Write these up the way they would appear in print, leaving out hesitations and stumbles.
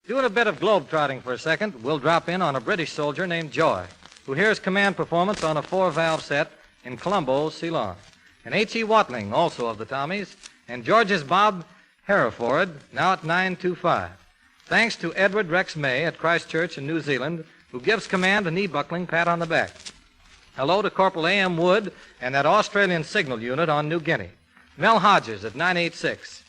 Doing a bit of globe-trotting for a second, we'll drop in on a British soldier named Joy, who hears command performance on a 4-valve set in Colombo, Ceylon. And H.E. Watling, also of the Tommies, and George's Bob Hereford, now at 925. Thanks to Edward Rex May at Christchurch in New Zealand, who gives command a knee-buckling pat on the back. Hello to Corporal A.M. Wood and that Australian signal unit on New Guinea. Mel Hodges at 986.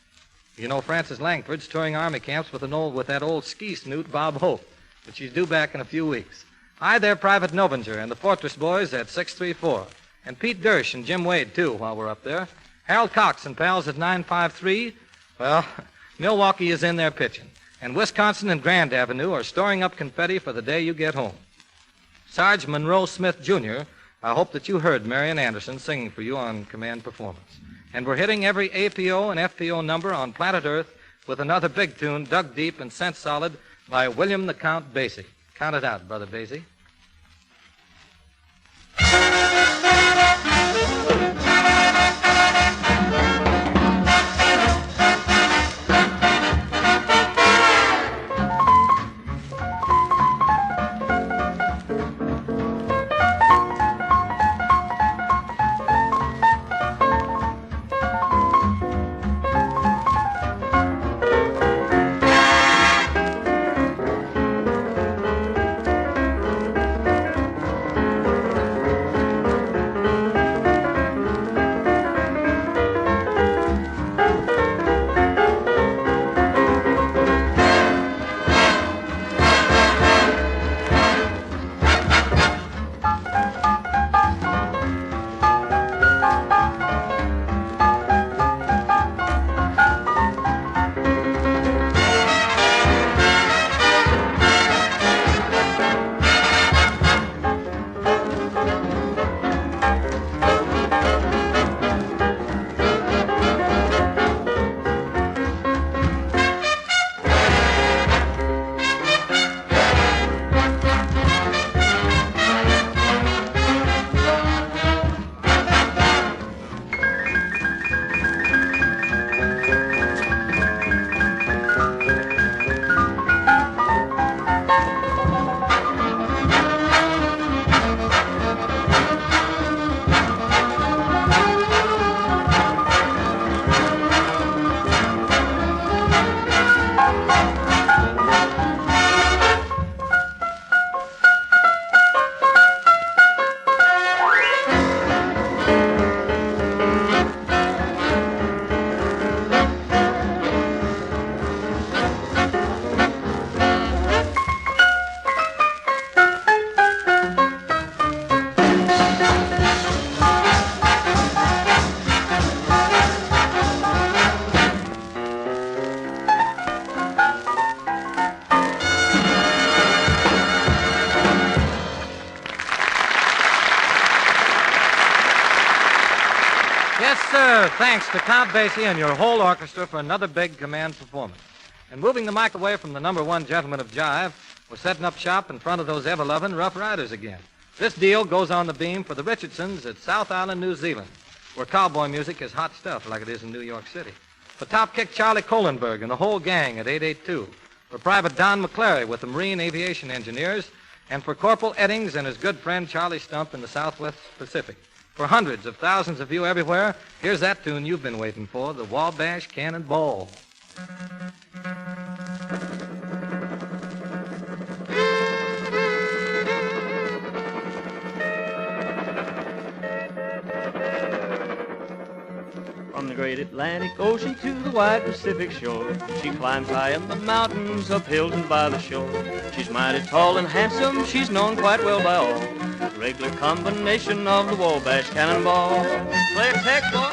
You know Frances Langford's touring army camps with that old ski snoot Bob Hope, but she's due back in a few weeks. Hi there, Private Novinger and the Fortress Boys at 634. And Pete Dersch and Jim Wade, too, while we're up there. Harold Cox and pals at 953. Well, Milwaukee is in there pitching. And Wisconsin and Grand Avenue are storing up confetti for the day you get home. Sarge Monroe Smith, Jr., I hope that you heard Marian Anderson singing for you on command performance. And we're hitting every APO and FPO number on planet Earth with another big tune dug deep and sent solid by William the Count Basie. Count it out, Brother Basie. Thanks to Count Basie and your whole orchestra for another big command performance. And moving the mic away from the number one gentleman of jive, we're setting up shop in front of those ever-loving Roughriders again. This deal goes on the beam for the Richardsons at South Island, New Zealand, where cowboy music is hot stuff like it is in New York City. For Top Kick Charlie Kohlenberg and the whole gang at 882. For Private Don McClary with the Marine Aviation Engineers. And for Corporal Eddings and his good friend Charlie Stump in the Southwest Pacific. For hundreds of thousands of you everywhere, here's that tune you've been waiting for, the Wabash Cannonball. From the great Atlantic Ocean to the wide Pacific shore, she climbs high in the mountains, up hills and by the shore. She's mighty tall and handsome, she's known quite well by all. Regular combination of the Wabash Cannonball. Play a tech, boy.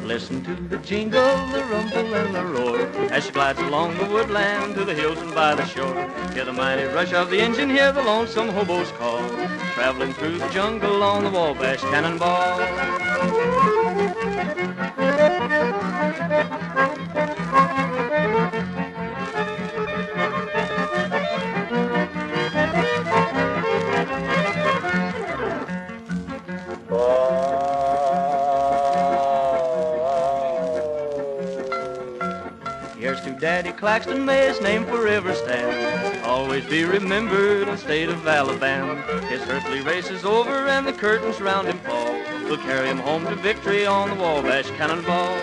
Listen to the jingle, the rumble, and the roar as she glides along the woodland to the hills and by the shore. Hear the mighty rush of the engine, hear the lonesome hobo's call, traveling through the jungle on the Wabash Cannonball. Big Daddy Claxton, may his name forever stand. Always be remembered in the state of Alabama. His earthly race is over and the curtains round him fall. We'll carry him home to victory on the Wabash Cannonball.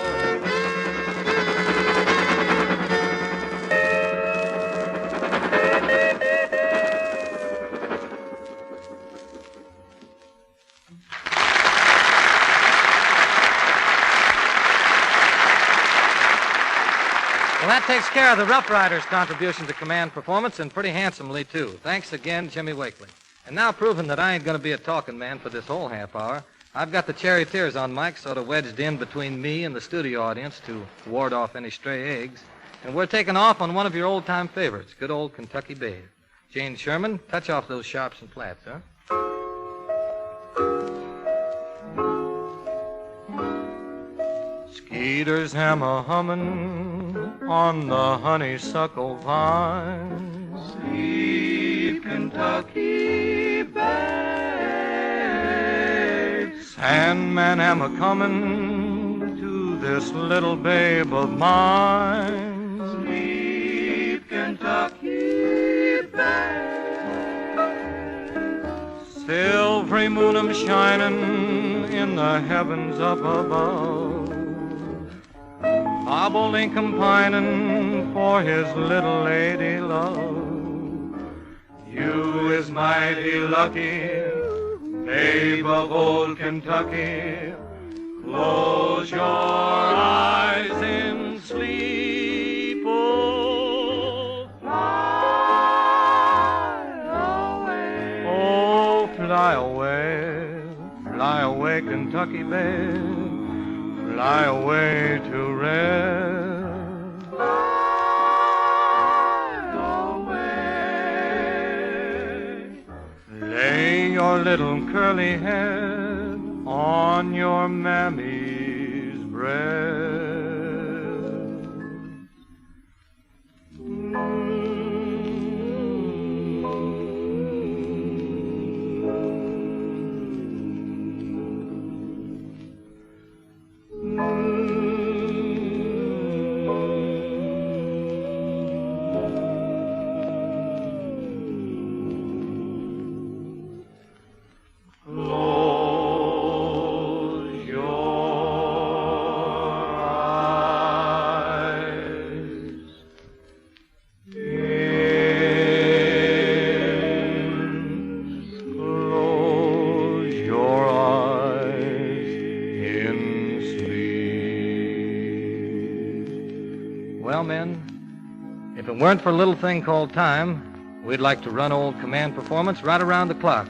Well, that takes care of the Roughriders' contribution to command performance, and pretty handsomely, too. Thanks again, Jimmy Wakely. And now, proving that I ain't going to be a talking man for this whole half hour, I've got the Charioteers on mic sort of wedged in between me and the studio audience to ward off any stray eggs. And we're taking off on one of your old-time favorites, good old Kentucky Babe. Jane Sherman, touch off those sharps and flats, huh? Skeeter's hammer humming on the honeysuckle vine. Sweet Kentucky babe. Sandman hammer coming to this little babe of mine. Sweet Kentucky babe. Silvery moon 'em shining in the heavens up above. Bob Lincoln pining for his little lady love. You is mighty lucky, babe of old Kentucky. Close your eyes in sleep, oh, Fly away. oh, fly away, Kentucky babe. Fly away to rest. Fly away. Lay your little curly head on your mammy's breast. Well, men, if it weren't for a little thing called time, we'd like to run old command performance right around the clock.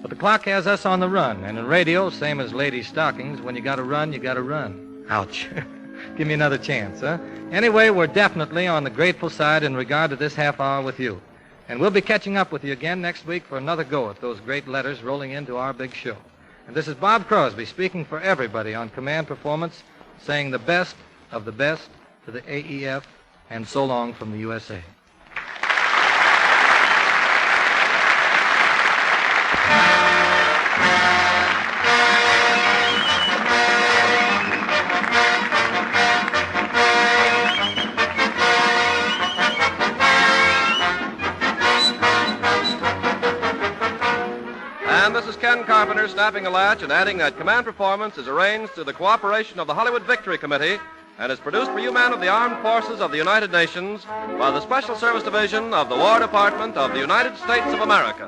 But the clock has us on the run, and in radio, same as ladies' stockings, when you gotta run, you gotta run. Ouch. Give me another chance, huh? Anyway, we're definitely on the grateful side in regard to this half hour with you. And we'll be catching up with you again next week for another go at those great letters rolling into our big show. And this is Bob Crosby speaking for everybody on command performance, saying the best of the best to the AEF, and so long from the USA. And this is Ken Carpenter snapping a latch and adding that command performance is arranged through the cooperation of the Hollywood Victory Committee and is produced for you men of the Armed Forces of the United Nations by the Special Service Division of the War Department of the United States of America.